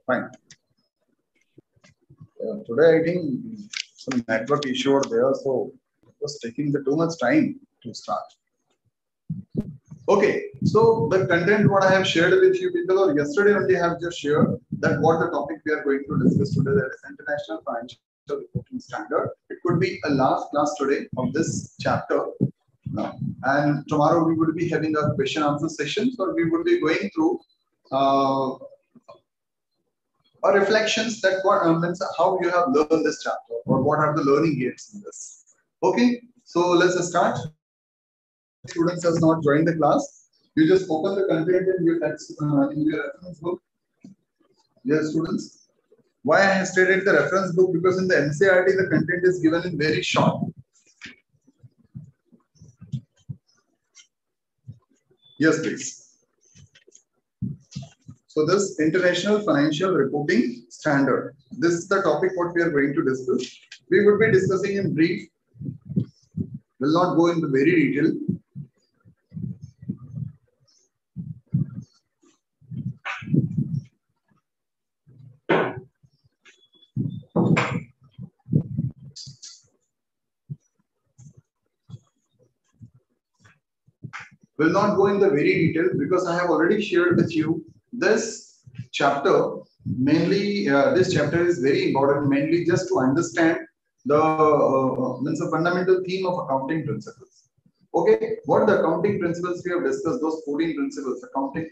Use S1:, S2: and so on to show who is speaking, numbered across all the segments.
S1: Fine. Today I think some network issue are there, so it was taking too much time to start. Okay, so the content what I have shared with you people, or yesterday only I have just shared that what the topic we are going to discuss today, that is International Financial Reporting Standard. It could be a last class today of this chapter. And tomorrow we would be having a question answer session, so we would be going through reflections that what means how you have learned this chapter, or what are the learning gates in this. Okay, so let's start. Students has not joined the class. You just open the content in your text in your reference book. Yes, students. Why I have stated the reference book? Because in the NCERT the content is given in very short. Yes, please. So this International Financial Reporting Standard. This is the topic what we are going to discuss. We would be discussing in brief. Will not go into very detail. Will not go in the very detail because I have already shared with you this chapter. Mainly, this chapter is very important, mainly just to understand the fundamental theme of accounting principles. Okay, what the accounting principles we have discussed, those 14 principles,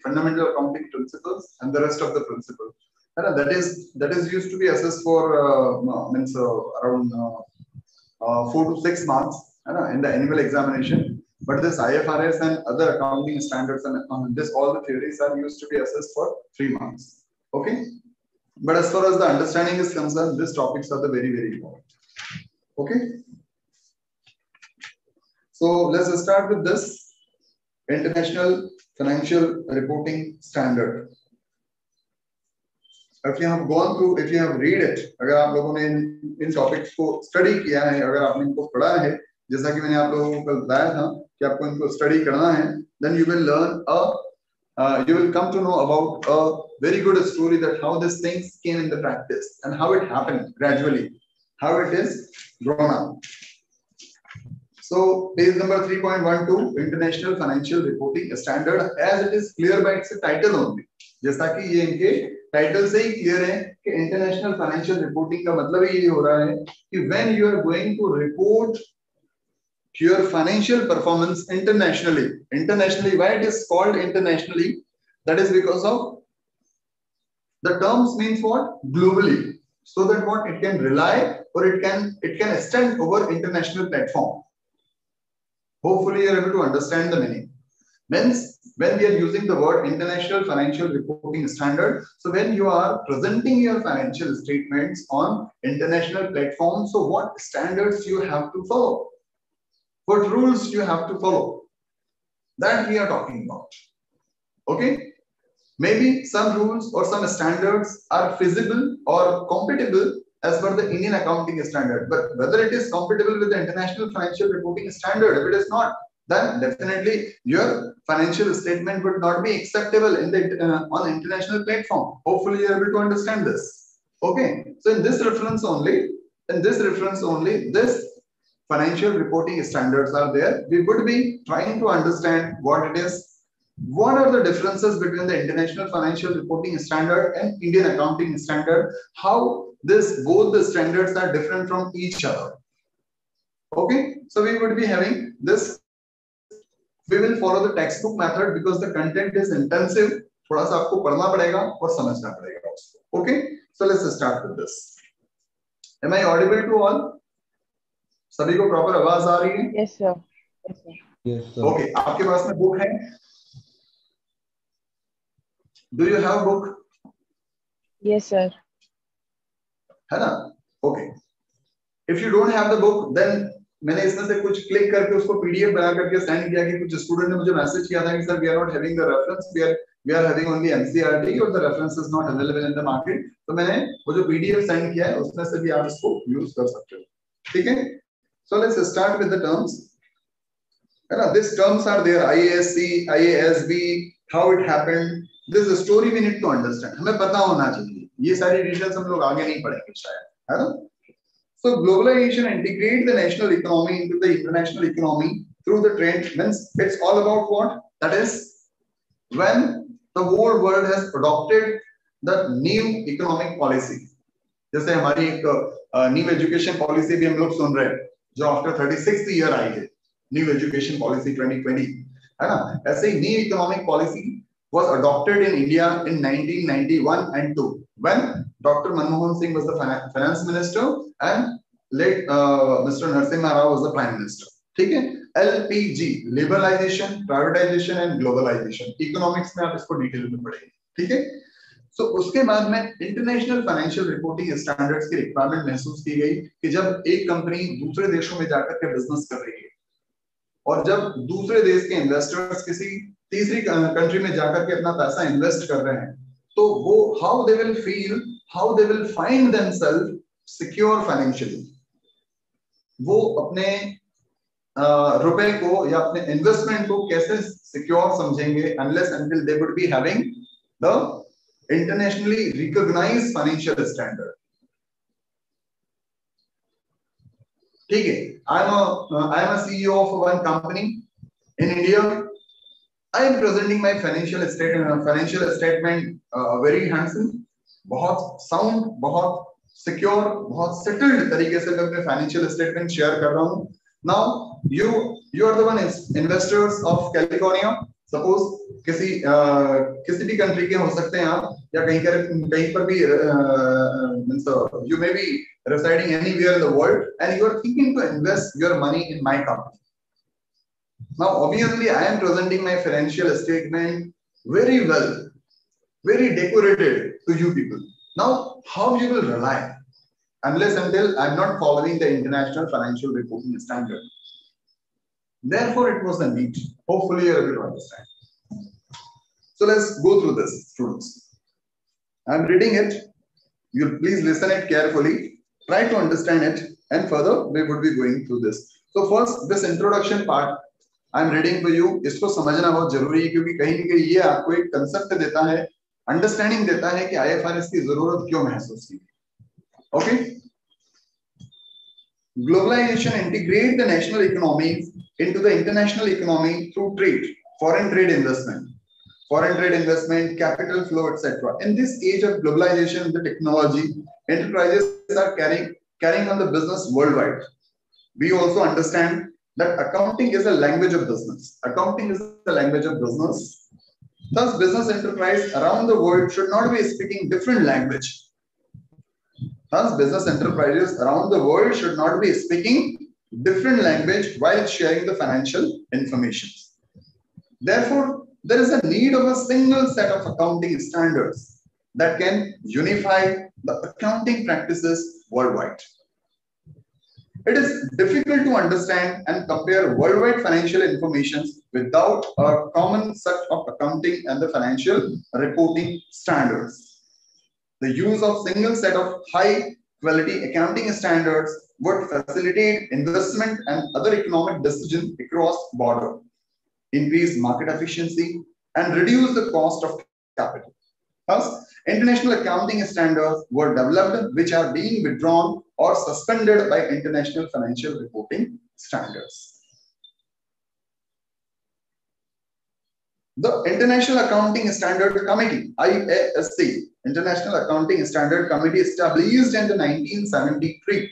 S1: fundamental accounting principles, and the rest of the principles. That is used to be assessed for around 4 to 6 months in the annual examination. But this IFRS and other accounting standards and all the theories are used to be assessed for 3 months. Okay. But as far as the understanding is concerned, these topics are the very, very important. Okay. So let's start with this International Financial Reporting Standard. If you have gone through, if you have read it, अगर आप लोगों ने इन topics को study किया है, अगर आपने इनको पढ़ा है, जैसा कि मैंने आप लोगों को कल बताया था कि आपको इनको स्टडी करना है, then you will learn you will come to know about a very good story that how these things came in the practice and how it happened gradually, how it is grown up. So page number 3.12, International Financial Reporting Standard, as it is clear by its title only. जैसा कि ये इनके title से ही clear है कि international financial reporting का मतलब ही ये हो रहा है कि when you are going to report your financial performance internationally. Why it is called internationally? That is because of the terms means what? Globally, so that what it can rely or it can extend over international platform. Hopefully you are able to understand the meaning. Means when we are using the word International Financial Reporting Standard, so when you are presenting your financial statements on international platforms, so what standards you have to follow? What rules you have to follow? That we are talking about. Okay? Maybe some rules or some standards are feasible or compatible as per the Indian accounting standard. But whether it is compatible with the International Financial Reporting Standard, if it is not, then definitely your financial statement would not be acceptable in the on international platform. Hopefully you are able to understand this. Okay? So in this reference only, this financial reporting standards are there. We would be trying to understand what it is, what are the differences between the International Financial Reporting Standard and Indian Accounting Standard, how both the standards are different from each other. Okay, so we would be having this. We will follow the textbook method because the content is intensive. थोड़ा सा आपको पढ़ना पड़ेगा और समझना पड़ेगा उसको. Okay, so let's start with this. Am I audible to all? सभी को प्रॉपर आवाज आ रही है?
S2: Yes sir. Yes sir.
S1: Yes sir. Okay, आपके पास में बुक है? Do you have book?
S2: Yes sir.
S1: है ना? Okay. If you don't have the book, then मैंने इसमें से कुछ क्लिक करके उसको PDF बना करके सेंड किया कि कुछ स्टूडेंट ने मुझे मैसेज किया था कि sir we are not having the reference, we are having only NCERT or the reference is not available in the market. तो मैंने वो जो PDF सेंड किया है उसमें से भी आप इसको यूज कर सकते हो. ठीक है? So let's start with the terms. These terms are there: IASC, IASB, how it happened. This is a story we need to understand. हमें पता होना चाहिए. ये सारी डिटेल्स हम लोग आगे नहीं पढ़ेंगे शायद, है ना? So globalization integrate the national economy into the international economy through the trade. Means it's all about what? That is when the whole world has adopted the new economic policy. जैसे हमारी एक न्यू एजुकेशन पॉलिसी भी हम लोग सुन रहे हैं जो after 36th year I है, न्यू एजुकेशन पॉलिसी 2020, है ना? ऐसे ही new economic policy was adopted in India in 1991 and 2 when Dr. Manmohan Singh was the finance minister and late Mr. Narasimha Rao was the prime minister. ठीक है? LPG, liberalization, privatization and globalization. Economics में आप इसको detail में पढ़ेंगे, ठीक है? So उसके बाद में इंटरनेशनल फाइनेंशियल रिपोर्टिंग स्टैंडर्ड्स की रिक्वायरमेंट महसूस की गई कि जब एक कंपनी दूसरे देशों में जाकर के बिजनेस कर रही है और जब दूसरे देश के इन्वेस्टर्स किसी तीसरी कंट्री में जाकर के अपना पैसा इन्वेस्ट कर रहे हैं तो वो how they will feel, how they will find themselves secure financially, वो अपने रुपए को या अपने इन्वेस्टमेंट को कैसे सिक्योर समझेंगे unless until they would be having the internationally recognised financial standard. ठीक है, I am a CEO of one company in India. I am presenting my financial statement very handsome, बहुत साउंड, बहुत secure, बहुत settled तरीके से मैं अपने financial statement share कर रहा हूँ। Now you are the one investors of California. Suppose किसी भी कंट्री के हो सकते हैं आप, या कहीं पर भी you may be residing anywhere in the world and you are thinking to invest your money in my company. Now, obviously, I am presenting my financial statement very well, very decorated to you people. Now, how you will rely unless until I am not following the international financial reporting standard? Therefore, it was a need. Hopefully, you are able to understand. So, let's go through this, students. I am reading it. You please listen it carefully. Try to understand it, and further, we would be going through this. So, first, this introduction part. I am reading to you, इसको समझना बहुत जरूरी है क्योंकि कहीं ना कहीं ये आपको एक कंसेप्ट देता है, अंडरस्टैंडिंग देता है कि IFRS की जरूरत क्यों महसूस की। Okay, globalisation integrate the national economy into the international economy through trade, foreign trade investment, capital flow etcetera. In this age of globalisation, the technology, enterprises are carrying on the business worldwide. We also understand that accounting is a language of business. Accounting is the language of business. Thus, business enterprise around the world should not be speaking different language. Thus, business enterprises around the world should not be speaking different language while sharing the financial information. Therefore, there is a need of a single set of accounting standards that can unify the accounting practices worldwide. It is difficult to understand and compare worldwide financial information without a common set of accounting and the financial reporting standards. The use of single set of high quality accounting standards would facilitate investment and other economic decisions across border, increase market efficiency, and reduce the cost of capital. Thus, international accounting standards were developed which are being withdrawn or suspended by international financial reporting standards. The International Accounting Standard Committee, IASC, International Accounting Standard Committee, established in 1973,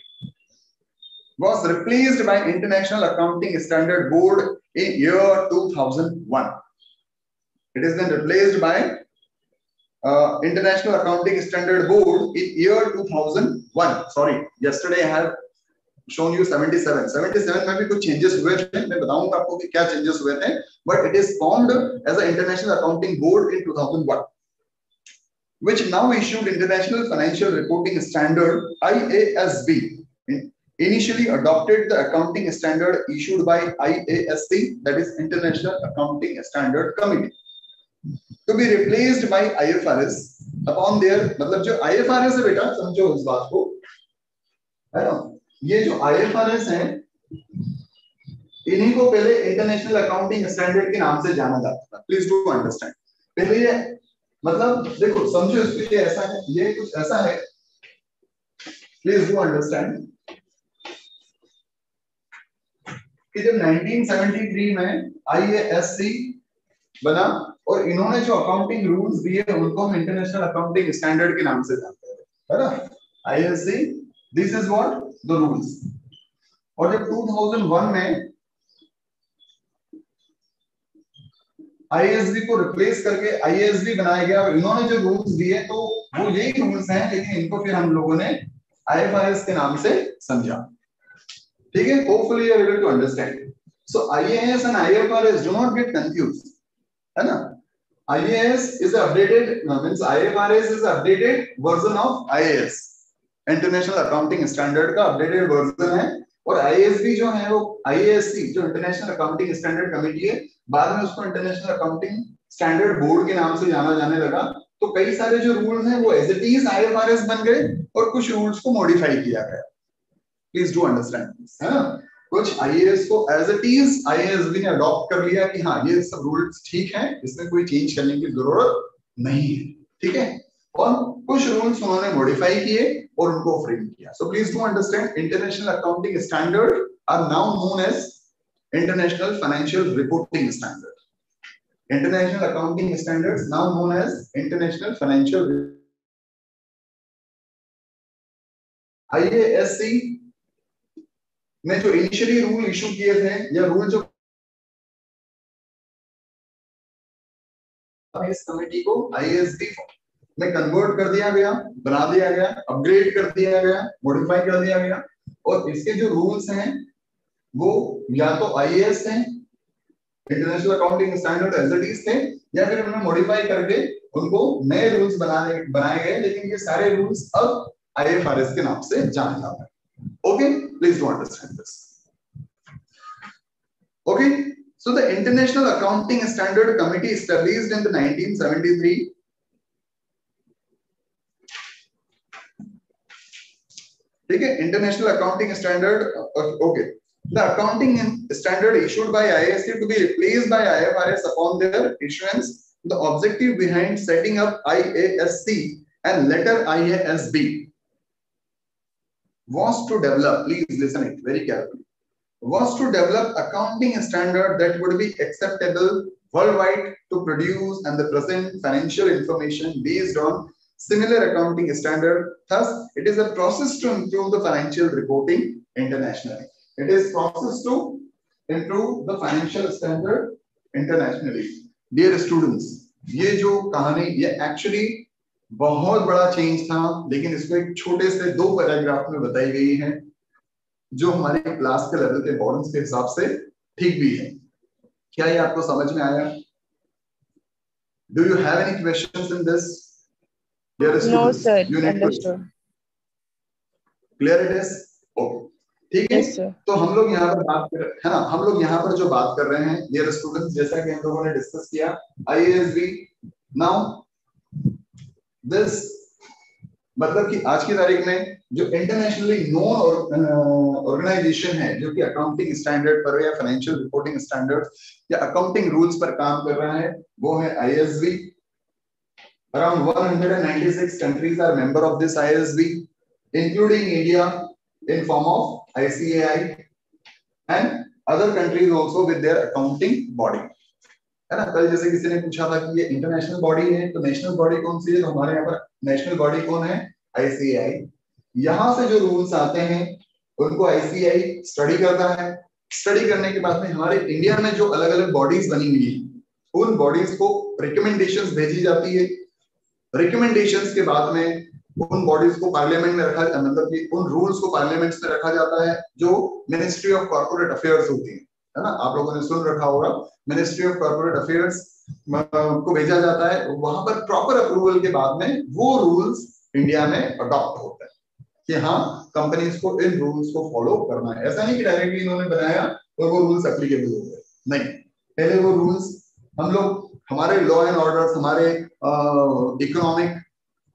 S1: was replaced by International Accounting Standard Board in year 2001. It has been replaced by International Accounting Standard Board in year 2001. Sorry, yesterday I have shown you 77. 77 में भी कुछ changes हुए थे, मैं बताऊंगा आपको कि क्या changes हुए थे, but it is formed as an International Accounting Board in 2001, which now issued International Financial Reporting Standard IASB. Initially adopted the accounting standard issued by IASC, that is International Accounting Standard Committee, to be replaced by IFRS upon their, मतलब जो IFRS है बेटा समझो इस बात को, है ना? ये जो IFRS है इन्हीं को पहले इंटरनेशनल अकाउंटिंग स्टैंडर्ड के नाम से जाना जाता था। प्लीज डू अंडरस्टैंड, पहले ये मतलब देखो समझो इसको, ये ऐसा है, ये कुछ ऐसा है, प्लीज डू अंडरस्टैंड कि जब 1973 में आईएएससी बना और इन्होंने जो अकाउंटिंग रूल्स दिए उनको हम इंटरनेशनल अकाउंटिंग स्टैंडर्ड के नाम से जानते हैं, है ना। IASC, this is what the rules. और जब 2001 में आईएएसबी को रिप्लेस करके आईएएसबी बनाया गया और इन्होंने जो रूल्स दिए तो वो यही रूल्स हैं, लेकिन इनको फिर हम लोगों ने आईएफआरएस के नाम से समझा। ठीक है, hopefully you are able to understand. So IAS and IFRS do not get confused, है ना। IAS is updated, means IFRS is updated version of IAS, international accounting standard का अपडेटेड वर्जन है। और IASB जो है वो IASC जो international accounting standard committee है, बाद में उसको इंटरनेशनल अकाउंटिंग स्टैंडर्ड बोर्ड के नाम से जाना जाने लगा। तो कई सारे जो रूल्स हैं वो एज इट इज IFRS बन गए और कुछ रूल्स को मॉडिफाई किया गया। प्लीज डू अंडरस्टैंड, है ना। कुछ आईएएस को एज इट इज आईएएसबी ने अडॉप्ट कर लिया कि हाँ ये सब रूल्स ठीक है, इसमें कोई चेंज करने की जरूरत नहीं है, ठीक है। और कुछ रूल्स उन्होंने मॉडिफाई किए और उनको फ्रेम किया। So please do understand, international accounting standard are now known as international financial reporting standard. International accounting standards now known as international financial. IASC ने जो इनिशियली रूल इशू किए थे या रूल जो इस कमेटी को आईएएसबी में कन्वर्ट कर दिया गया, बना दिया गया, अपग्रेड कर दिया गया, मॉडिफाई कर दिया गया। और इसके जो रूल्स हैं वो या तो आईएएस हैं, international accounting standard as it is थे, या फिर उन्होंने मॉडिफाई करके उनको नए रूल्स बनाए गए, लेकिन ये सारे रूल्स अब आईएफआरएस के नाम से जाने जाते हैं। Okay, please do understand this. Okay, so the International Accounting Standard Committee established in the 1973. ठीक है, International Accounting Standard. Okay, the accounting standard issued by IASC to be replaced by IFRS upon their issuance. The objective behind setting up IASC and later IASB was to develop, please listen it very carefully, was to develop accounting standard that would be acceptable worldwide to produce and the present financial information based on similar accounting standard. Thus, it is a process to improve the financial reporting internationally. It is process to improve the financial standard internationally. Dear students, ये जो कहानी ये actually बहुत बड़ा change था, लेकिन इसको एक छोटे से 2 पैराग्राफ में बताई गई है जो हमारे क्लास के लेवल के इम्पोर्टेंस के हिसाब से ठीक भी है। क्या ये आपको समझ में आया? Do you have any questions in this?
S2: No sir, understood.
S1: Clear it is? Okay, ठीक है। तो हम लोग यहाँ पर बात कर, है ना, हम लोग यहाँ पर जो बात कर रहे हैं डियर स्टूडेंट्स, जैसा कि हम लोगों ने डिस्कस किया आईएएसबी। नाउ दिस मतलब कि आज की तारीख में जो इंटरनेशनली नोन ऑर्गेनाइजेशन है जो कि अकाउंटिंग स्टैंडर्ड पर या फाइनेंशियल रिपोर्टिंग स्टैंडर्ड या अकाउंटिंग रूल्स पर काम कर रहा है वो है ISB. Around 196 countries are member of this ISB, including India in form of ICAI and other countries also with their accounting body. है ना। कल जैसे किसी ने पूछा था कि ये इंटरनेशनल बॉडी है तो नेशनल बॉडी कौन सी है, तो हमारे यहाँ पर नेशनल बॉडी कौन है? आईसीएआई। यहाँ से जो रूल्स आते हैं उनको आईसीएआई स्टडी करता है। स्टडी करने के बाद में हमारे इंडिया में जो अलग अलग बॉडीज बनी हुई है उन बॉडीज को रिकमेंडेशंस भेजी जाती है। रिकमेंडेशंस के बाद में उन बॉडीज को पार्लियामेंट में रखा, मतलब कि उन रूल्स को पार्लियामेंट में रखा जाता है जो मिनिस्ट्री ऑफ कॉर्पोरेट अफेयर्स होती है ना। आप लोगों ने सुन रखा होगा, मिनिस्ट्री ऑफ कॉर्पोरेट अफेयर्स को भेजा जाता है। वहां पर प्रॉपर अप्रूवल के बाद में वो रूल्स इंडिया में अडॉप्ट होते हैं कि हाँ कंपनीज को इन रूल्स को फॉलो करना है। ऐसा नहीं कि डायरेक्टली इन्होंने बनाया और वो रूल्स एप्लीकेबल हो गए, नहीं। पहले वो रूल्स हम लोग हमारे लॉ एंड ऑर्डर, हमारे economic,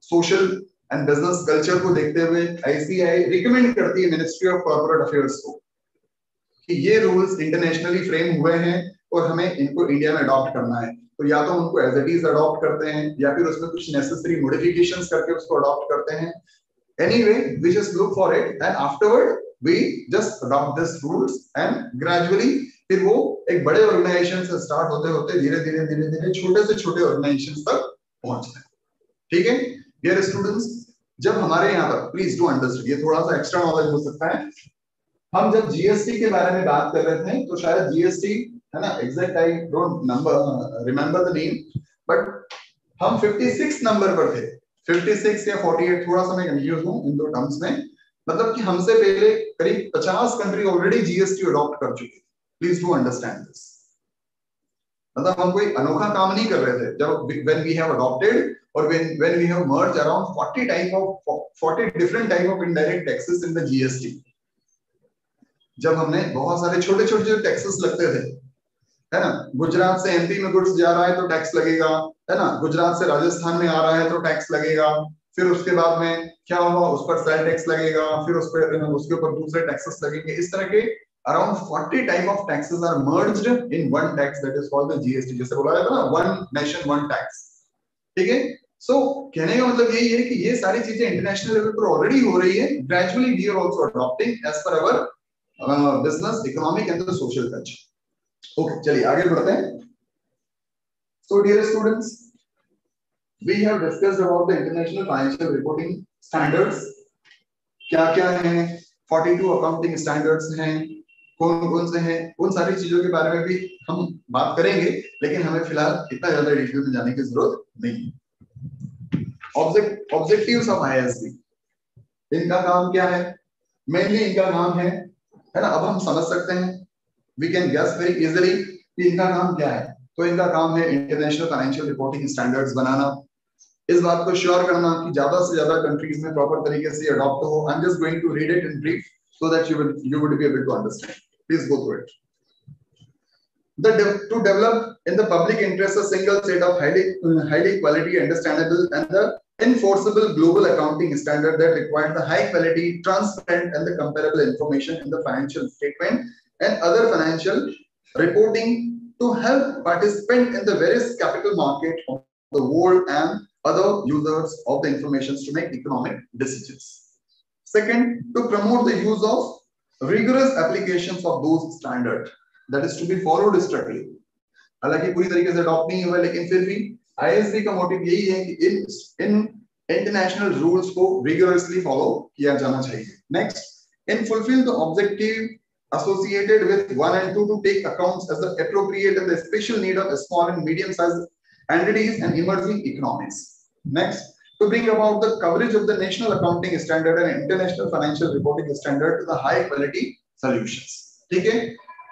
S1: social and business culture को देखते हुए आईसीएआई रिकमेंड करती है मिनिस्ट्री ऑफ कॉर्पोरेट अफेयर्स को कि ये रूल्स इंटरनेशनली फ्रेम हुए हैं और हमें इनको इंडिया में अडॉप्ट करना है। तो या तो उनको एज इट इज अडॉप्ट करते हैं या फिर उसमें कुछ नेसेसरी मॉडिफिकेशंस करके उसको अडॉप्ट करते हैं. Anyway, we just look for it and afterward we just adopt this rules and gradually फिर वो एक बड़े ऑर्गेनाइजेशन से स्टार्ट होते होते धीरे धीरे छोटे से छोटे ऑर्गेनाइजेशन तक पहुंचते हैं. ठीक है डियर स्टूडेंट्स, जब हमारे यहाँ पर प्लीज डू अंडरस्टैंड, ये थोड़ा सा एक्स्ट्रा नॉलेज हो सकता है. हम जब जीएसटी के बारे में बात कर रहे थे तो शायद जीएसटी है ना, exact I don't remember the name, but हम 56 नंबर पर थे, 56 या 48, थोड़ा सा मैं कंफ्यूज हूं इन दो टर्म्स में. मतलब कि हमसे पहले करीब 50 कंट्री ऑलरेडी जीएसटी अडॉप्ट कर चुकी. Please do understand this. मतलब हम कोई अनोखा काम नहीं कर रहे थे जब when we have adopted or when we have merged around 40 different type of indirect taxes in the GST. जब हमने बहुत सारे छोटे छोटे जो टैक्सेस लगते थे, है ना, गुजरात से एमपी में गुड्स जा रहा है तो टैक्स लगेगा, है ना, गुजरात से राजस्थान में आ रहा है तो टैक्स लगेगा, फिर उसके बाद में क्या होगा, उस पर सेल टैक्स लगेगा, फिर उसके ऊपर दूसरे टैक्सेस लगेंगे. इस तरह के around 40 type of taxes are merged in one tax that is called the GST. जैसे बोला जाता है ना, one nation one tax. ठीक है. सो कहने का मतलब यही है कि ये सारी चीजें इंटरनेशनल लेवल पर ऑलरेडी हो रही है. Gradually we are also adopting as per our business, economic and the social culture. Okay, चलिए आगे बढ़ते हैं. So dear students, we have discussed about the international financial reporting standards. क्या क्या हैं, 42 अकाउंटिंग स्टैंडर्ड्स हैं, कौन कौन से हैं, उन सारी चीजों के बारे में भी हम बात करेंगे, लेकिन हमें फिलहाल इतना ज्यादा डिटेल में जाने की जरूरत नहीं है. ऑब्जेक्टिव्स ऑफ आईएसबी, इनका काम क्या है, मेनली इनका काम है ना, अब हम समझ सकते हैं, we can guess very easily कि इनका काम क्या है. तो इनका काम है इंटरनेशनल फाइनेंशियल रिपोर्टिंग स्टैंडर्ड्स बनाना, इस बात को श्योर करना कि ज्यादा से ज्यादा कंट्रीज में प्रॉपर तरीके से अडॉप्ट हो. I am just going to read it in brief so that you would be able to understand. Please go through it. To develop in the public interest a single set of highly quality, understandable and the enforceable global accounting standard that requires the high quality, transparent and the comparable information in the financial statement and other financial reporting to help participants in the various capital market of the world and other users of the information to make economic decisions. Second, to promote the use of rigorous applications of those standards that is to be followed strictly. हालांकि पूरी तरीके से adopt नहीं हुआ, लेकिन फिर भी ISB का मोटिव यही है कि इन इंटरनेशनल रूल्स को रिगोरसली फॉलो किया जाना चाहिए. Next, in fulfil the objective associated with 1 and 2 to take accounts as the appropriate and the special need of small and medium sized entities and emerging economies. Next, to bring about the coverage of the national accounting standard and international financial reporting standard to the high quality solutions. ठीक है,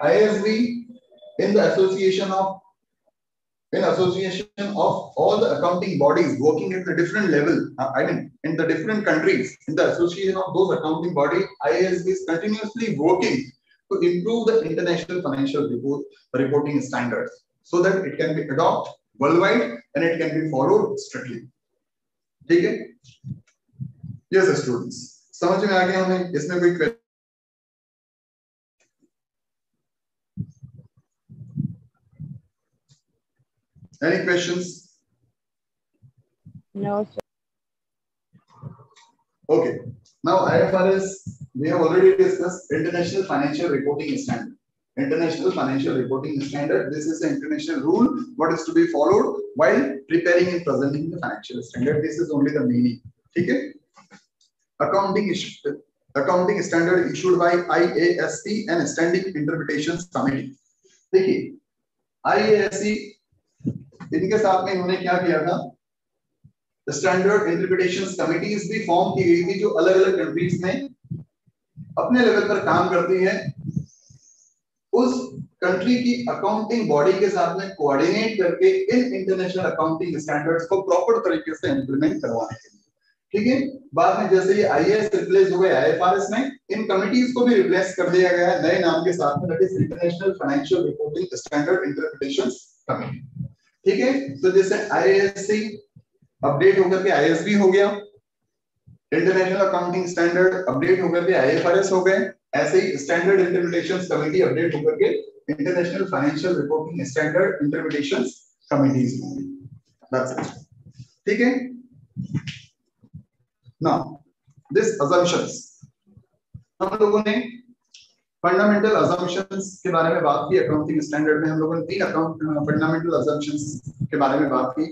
S1: IASB in association of all the accounting bodies working at the different level, I mean in the different countries, in the association of those accounting bodies, IASB is continuously working to improve the international financial reporting standards so that it can be adopted worldwide and it can be followed strictly. ठीक है. Yes students, समझ में आ गया हमें, इसमें कोई question? Any questions?
S2: No, sir.
S1: Okay, now IFRS we have already discussed. International financial reporting standard. International financial reporting standard, this is the international rule what is to be followed while preparing and presenting the financial standard. This is only the meaning. ठीक है. Accounting standard issued by IASC and Standing Interpretations Committee. देखिए, IASC इनके साथ में इन्होंने क्या किया था, स्टैंडर्ड इंटरप्रिटेशंस कमिटीज भी फॉर्म की गई थी जो अलग अलग कंट्रीज में अपने लेवल पर काम करती है. उस कंट्री की अकाउंटिंग बॉडी के साथ में कोऑर्डिनेट करके इन इंटरनेशनल अकाउंटिंग स्टैंडर्ड्स को प्रॉपर तरीके से इंप्लीमेंट करवाने के लिए. ठीक है. बाद में जैसे ये आईएएस रिप्लेस हो गए आईएफआरएस में, इन कमिटीज को भी रिप्लेस कर दिया गया है नए नाम के साथ में, that is international financial reporting standard interpretations committee. ठीक है. तो जैसे आईएएससी अपडेट होकर के आईएसबी हो गया, इंटरनेशनल अकाउंटिंग स्टैंडर्ड अपडेट होकर के आईएफआरएस हो गए, ऐसे ही स्टैंडर्ड इंटरप्रिटेशंस कमिटी अपडेट होकर के international financial reporting standard interpretations committees होंगी। दैट्स इट, ठीक है। नाउ दिस अजम्पशंस, हम लोगों ने फंडामेंटल अजम्पशंस के बारे में बात की। अकाउंटिंग स्टैंडर्ड में हम लोगों ने 3 फंडामेंटल अजम्पशंस के बारे में बात की,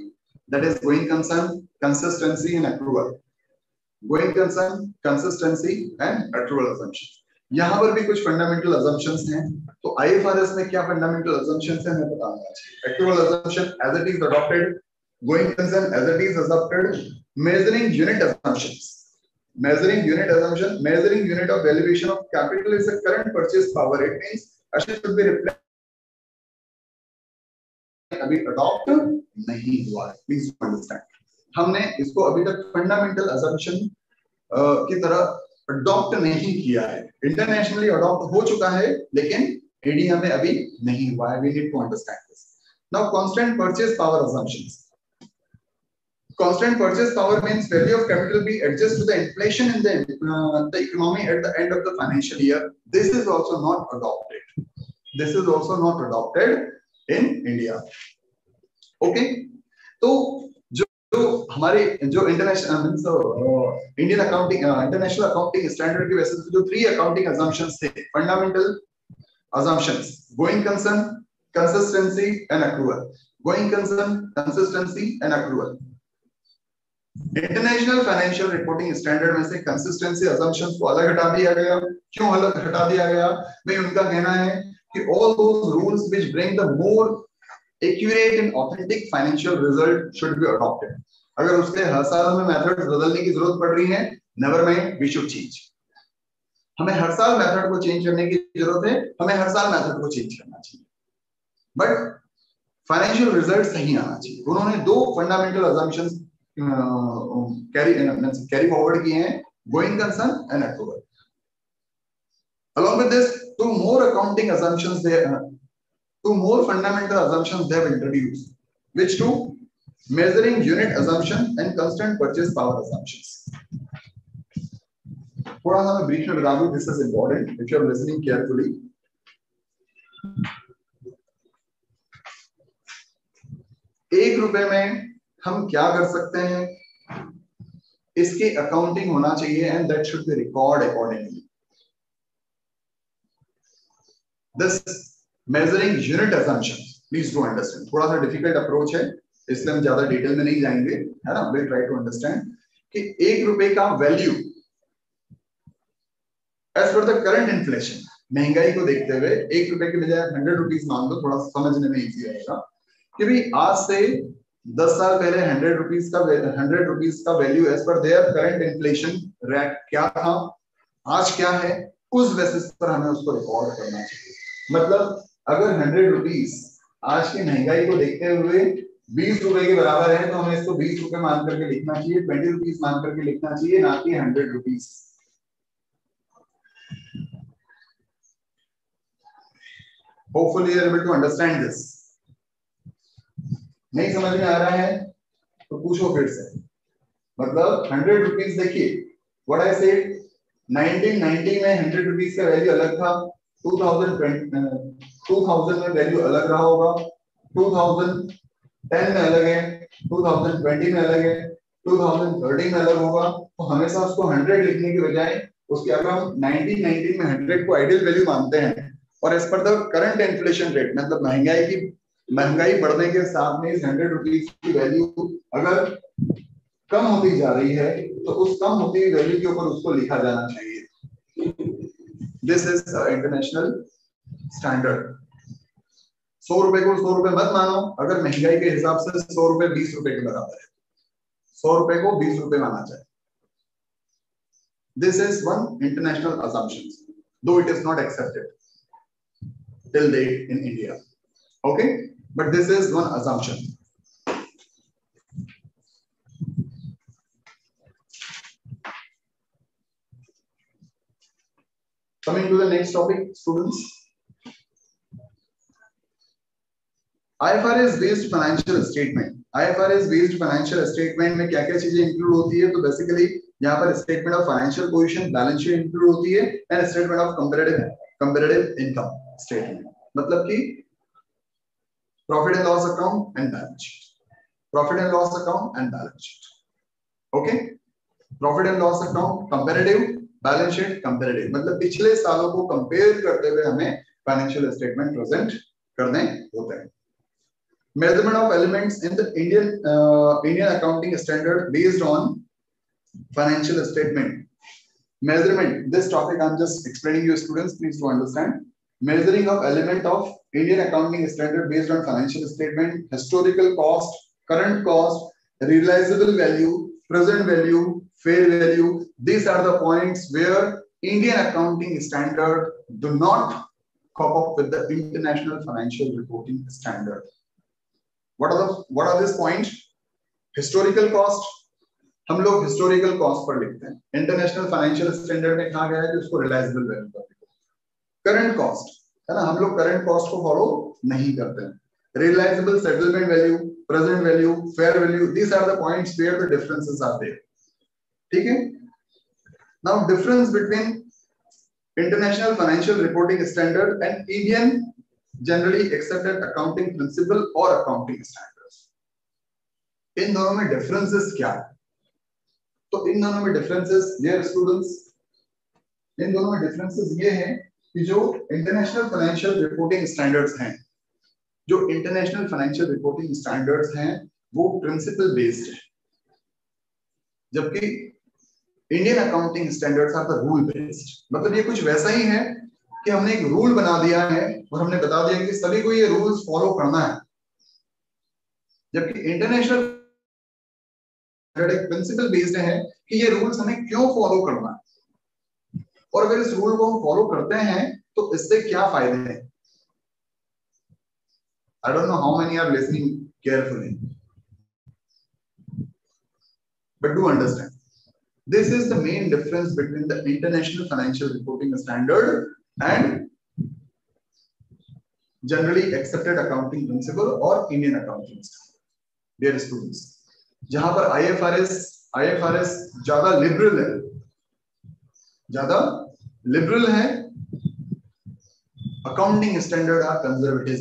S1: that is going concern, consistency and accrual. Going concern, consistency and accrual assumptions. यहाँ पर भी कुछ फंडामेंटल अजम्पशंस हैं, तो आईएफआरएस में क्या फंडामेंटल अजम्पशंस हैं हमें बताना चाहिए। Accrual assumption as it is adopted, going concern as it is adopted, measuring unit assumptions. Measuring unit assumption, measuring unit of valuation of capital is the current purchase power. It means asset should be reflected. अभी adopt नहीं हुआ है, please understand. हमने इसको अभी तक fundamental assumption की तरह अडॉप्ट नहीं किया है। इंटरनेशनली अडॉप्ट हो चुका है, लेकिन इंडिया में अभी नहीं हुआ है। We need to understand this. Now, constant purchase power assumptions. Constant purchase power means value of capital be adjusted to the inflation in the economy at the end of the financial year. This is also not adopted. This is also not adopted in India. Okay? तो जो हमारे जो Indian accounting international accounting standard के basis पे जो 3 accounting assumptions थे, fundamental assumptions, going concern, consistency and accrual. Going concern, consistency and accrual. International financial reporting standard में से कंसिस्टेंसी अजम्पशंस को अलग हटा दिया गया। क्यों अलग हटा दिया गया? भाई उनका कहना है कि all those rules which bring the more accurate and authentic financial result should be adopted. अगर उसके हर साल हमें मेथड्स बदलने की जरूरत पड़ रही है, never mind, we should change. हमें हर साल मेथड को चेंज करने की जरूरत है, हमें हर साल मेथड को चेंज करना चाहिए, बट फाइनेंशियल रिजल्ट सही आना चाहिए। उन्होंने 2 फंडामेंटल अजम्पशंस carry forward किए हैं, going concern and accrual. Along with this, 2 more accounting assumptions there, 2 more fundamental assumptions they have introduced. Which 2? Measuring unit assumption and constant purchase power assumptions. थोड़ा सा मैं brief में बता दूं, this is important if you are listening carefully. ₹1 में हम क्या कर सकते हैं, इसकी अकाउंटिंग होना चाहिए and that should be record accordingly. This measuring unit assumption, please do understand. थोड़ा सा डिफिकल्ट अप्रोच है, इसलिए हम ज्यादा डिटेल में नहीं जाएंगे, है ना। विल ट्राई टू अंडरस्टैंड कि ₹1 का value as per the current inflation, महंगाई को देखते हुए ₹1 के बजाय ₹100 मान दो, थोड़ा समझने में इजी रहेगा कि भाई आज से 10 साल पहले ₹100 का value as per there current inflation rate क्या था, आज क्या है, उस बेसिस पर हमें उसको रिकॉर्ड करना चाहिए। मतलब अगर ₹100 आज की महंगाई को देखते हुए ₹20 के बराबर है, तो हमें इसको ₹20 मान करके लिखना चाहिए, ₹20 मान करके लिखना चाहिए, ना कि ₹100। Hopefully you are able to understand this. नहीं समझ में आ रहा है तो पूछो फिर से। मतलब ₹100 देखिए, व्हाट आई सेड, 1990 में ₹100 का वैल्यू अलग था, 2000 में वैल्यू अलग रहा होगा, 2010 में अलग है, 2020 में अलग है, 2030 में अलग होगा। तो हमेशा उसको 100 लिखने की बजाय उसके अगर हम 1990 में 100 को आइडियल वैल्यू मानते हैं और as per the current inflation rate, मतलब महंगाई बढ़ने के साथ में इस ₹100 की वैल्यू अगर कम होती जा रही है, तो उस कम होती हुई वैल्यू के ऊपर उसको लिखा जाना चाहिए। This is international standard. ₹100 को ₹100 मत मानो, अगर महंगाई के हिसाब से ₹100 ₹20 के बराबर है, ₹100 को ₹20 माना जाए। This is one international assumption, though it is not accepted till date in India. Okay, but this is one assumption. Coming to the next topic, students. IFRS based financial statement. IFRS based financial statement में क्या क्या चीजें include होती है? तो basically यहाँ पर statement of financial position, balance sheet include होती है and statement of comparative income statement. मतलब कि profit and loss account and balance sheet, profit and loss account and balance sheet. Okay, profit and loss account comparative, balance sheet comparative, मतलब पिछले सालों को compare करते हुए हमें फाइनेंशियल स्टेटमेंट प्रेजेंट करने होते हैं. Measurement of elements in the Indian accounting standard based on financial statement. Measurement, this topic I'm just explaining you students, please to understand. Measuring of element of Indian accounting standard based on financial statement, historical cost, current cost, realizable value, present value, fair value. These are the points where Indian accounting standard do not cope up with the international financial reporting standard. What are these points? Historical cost, हम लोग historical cost per लिखते हैं. International financial standard में कहा गया है कि उसको रिलायबल वैल्यू पर लिखो. करंट कॉस्ट है ना, हम लोग करंट कॉस्ट को फॉलो नहीं करते हैं. Reliable settlement value, present value, fair value, these are the points where the differences are there. ठीक है. Now difference between international financial reporting standard and Indian generally accepted accounting principle और accounting standards, इन दोनों में differences क्या है? तो इन दोनों में डिफरेंसेस डियर स्टूडेंट्स, इन दोनों में डिफरेंसेस ये हैं कि जो इंटरनेशनल फाइनेंशियल रिपोर्टिंग स्टैंडर्ड्स हैं, जो इंटरनेशनल फाइनेंशियल रिपोर्टिंग स्टैंडर्ड्स हैं वो प्रिंसिपल बेस्ड है, जबकि Indian accounting standards are the rule based. मतलब ये कुछ वैसा ही है कि हमने एक रूल बना दिया है और हमने बता दिया कि सभी को ये रूल्स फॉलो करना है, जबकि इंटरनेशनल एक प्रिंसिपल बेस्ड है कि ये रूल्स हमें क्यों फॉलो करना है और अगर इस रूल को हम फॉलो करते हैं तो इससे क्या फायदे हैं. I don't know how many are listening carefully, but do understand this is the main difference between the international financial reporting standard and generally accepted accounting principle और Indian accounting standard. Dear students, जहां पर IFRS ज्यादा liberal है, accounting standard are conservative.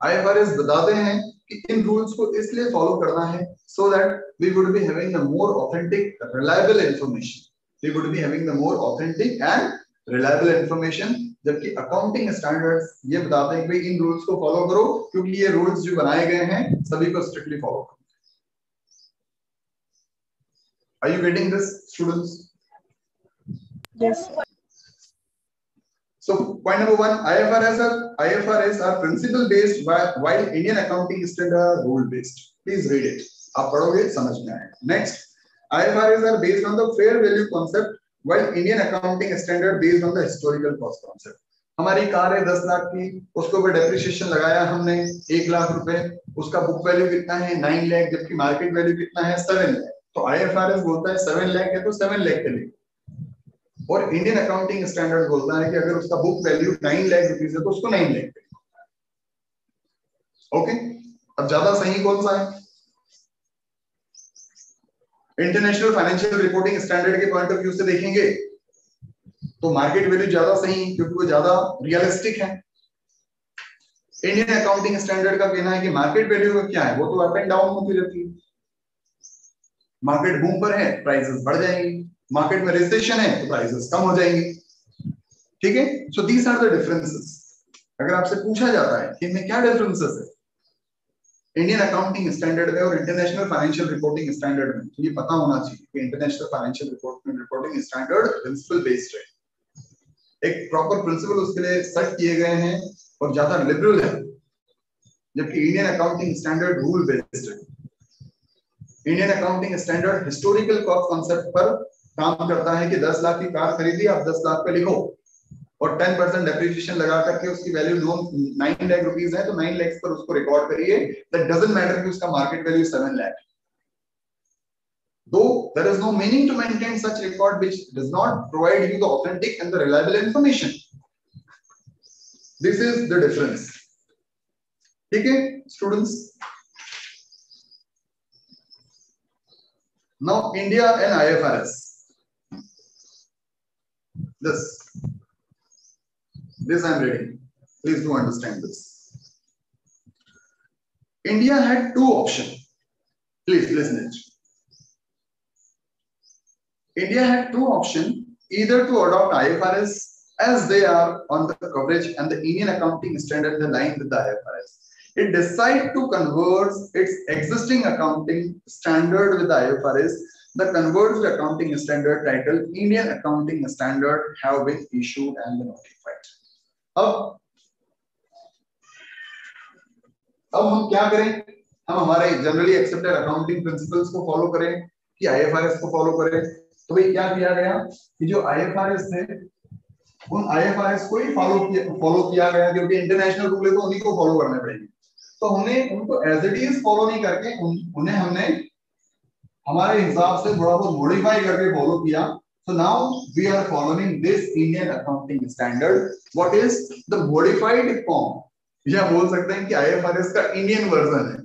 S1: IFRS बताते हैं कि इन rules को इसलिए फॉलो करना है so that we would be having the more authentic reliable information, we would be having the more authentic and reliable information, जबकि अकाउंटिंग स्टैंडर्ड्स ये बताते हैं कि इन रूल्स को फॉलो करो क्योंकि ये रूल्स जो बनाए गए हैं सभी को स्ट्रिक्टली फॉलो करो. Are you getting this, students?
S2: Yes.
S1: So point number one, IFRS are principle based while Indian accounting standards are rule based. Please read it. आप पढ़ोगे समझ में आएगा. Next, IFRS are based on the fair value concept while Indian accounting standard based on the historical cost concept. हमारी car है 10 लाख की, उसके ऊपर डेप्रिसिएशन लगाया हमने 1 लाख रुपए, उसका बुक वैल्यू कितना है 9 लाख, जबकि मार्केट वैल्यू कितना है 7 लाख. तो आईएफआरएस बोलता है 7 लाख है तो 7 लाख के लिए, और इंडियन अकाउंटिंग स्टैंडर्ड बोलता है कि अगर उसका बुक वैल्यू 9 लाख रुपीस है तो उसको 9 लाख के लिए. ओके, अब ज्यादा सही कौन सा है? इंटरनेशनल फाइनेंशियल रिपोर्टिंग स्टैंडर्ड के पॉइंट ऑफ व्यू से देखेंगे तो मार्केट वैल्यू ज्यादा सही क्योंकि वो ज्यादा रियलिस्टिक है. इंडियन अकाउंटिंग स्टैंडर्ड का कहना है कि मार्केट वैल्यू क्या है, वो तो अप एंड डाउन होती रहती है. मार्केट बूम पर है, प्राइसेस बढ़ जाएंगी, मार्केट में रिसेशन है तो प्राइसेस कम हो जाएंगी. ठीक है, सो दीस आर द डिफरेंसेस. अगर आपसे पूछा जाता है कि इनमें क्या डिफरेंसेस है इंडियन अकाउंटिंग स्टैंडर्ड में और इंटरनेशनल फाइनेंशियल रिपोर्टिंग स्टैंडर्ड में, तो ये पता होना चाहिए कि international financial reporting standard principal based है, एक प्रॉपर प्रिंसिपल उसके लिए सेट किए गए हैं और ज्यादा लिबरल है, जबकि Indian accounting standard rule based है. Indian accounting standard historical cost concept पर काम करता है कि 10 लाख की कार खरीदी, आप 10 लाख पे लिखो और 10% डेप्रिसिएशन लगा करके उसकी वैल्यू 9 लाख रुपीस है तो 9 लाख पर उसको रिकॉर्ड करिए. दैट डजंट मैटर कि उसका market value 7 lakh. Though there is no meaning to maintain such record which does not provide you the authentic and the reliable information. This is the difference. ठीक है students? Now India and IFRS. This I am reading. Please do understand this. India had two options. Please listen it. India had two options, either to adopt IFRS as they are on the coverage and the Indian accounting standard in line with the IFRS. It decided to convert its existing accounting standard with the IFRS. The converged accounting standard titled Indian Accounting Standard have been issued and notified. अब हम क्या करें? हम हमारे generally accepted accounting principles को follow करें कि IFRS को फॉलो करें? तो भाई क्या किया गया कि जो आईएफआरएस थे उन आईएफआरएस को ही फॉलो किया गया, क्योंकि इंटरनेशनल रूल है तो उन्हीं को फॉलो करने पड़ेंगे। तो हमने उनको एज इट इज फॉलो नहीं करके उन्हें हमने हमारे हिसाब से थोड़ा बहुत मॉडिफाई करके फॉलो किया। So now we are following this Indian accounting standard. What is the modified form? या बोल सकते हैं कि IFRS का इंडियन वर्जन है।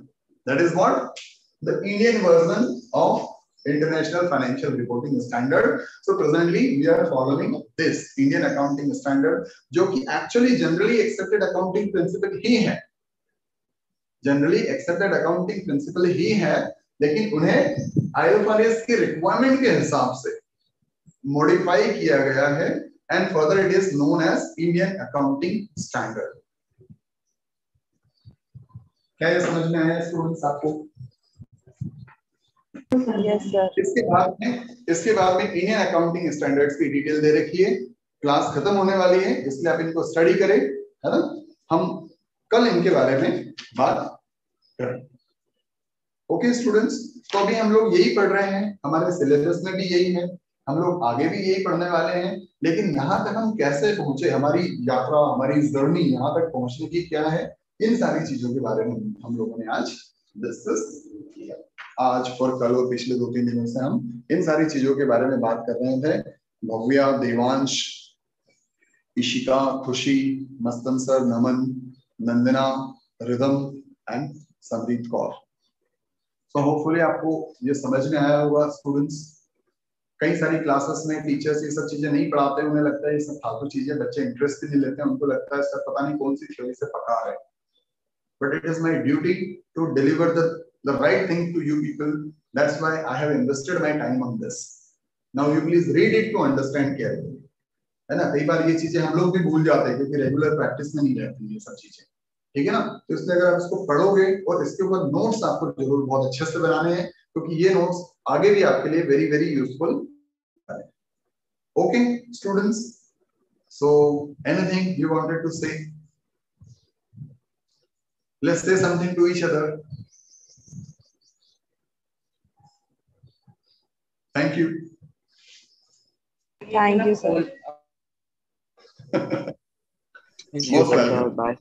S1: That is what? The Indian version of International Financial Reporting Standard. So presently we are following this Indian accounting standard, जो कि actually generally accepted accounting principle ही है। Generally accepted accounting principle ही है, लेकिन उन्हें IFRS के requirement के हिसाब से मॉडिफाई किया गया है and further it is known as Indian accounting standard. क्या ये समझ में आया स्टूडेंट्स आपको?
S2: Yes sir.
S1: इसके बाद में इंडियन अकाउंटिंग स्टैंडर्ड्स की डिटेल दे रखी है। क्लास खत्म होने वाली है, इसलिए आप इनको स्टडी करें, है ना? हम कल इनके बारे में बात करें। ओके स्टूडेंट्स, तो अभी हम लोग यही पढ़ रहे हैं, हमारे सिलेबस में भी यही है, हम लोग आगे भी यही पढ़ने वाले हैं। लेकिन यहाँ तक हम कैसे पहुंचे, हमारी यात्रा, हमारी जर्नी यहाँ तक पहुंचने की क्या है, इन सारी चीजों के बारे में हम लोगों ने आज डिस्कस किया। आज और कल और पिछले 2-3 दिनों से हम इन सारी चीजों के बारे में बात कर रहे थे। Bhavya, Devansh, Ishika, Khushi, Mastan sir, Naman, Nandana, Ridham and Sandeep Kaur. So hopefully आपको ये समझ में आया होगा स्टूडेंट्स। कई सारी क्लासेस में टीचर्स ये सब चीजें नहीं पढ़ाते, उन्हें लगता है ये सब फालतू चीजें, बच्चे इंटरेस्ट भी नहीं लेते, उनको लगता है सर पता नहीं कौन सी थ्योरी से पका है। But it is my duty to deliver the right thing to you people. That's why I have invested my time on this. Now you please read it to understand carefully. है ना? कई बार ये चीजें हम लोग भी भूल जाते हैं क्योंकि रेगुलर प्रैक्टिस में नहीं रहती ये सब चीजें, ठीक है ना? तो इसलिए अगर आप इसको पढ़ोगे और इसके ऊपर नोट्स आपको जरूर बहुत अच्छे से बनाने हैं, क्योंकि ये नोट्स आगे भी आपके लिए वेरी वेरी यूजफुल है। Okay students, so anything you wanted to say? Let's say something to each other. Thank you.
S2: Thank you sir.
S3: Thank you.
S1: Most welcome.
S3: Bye.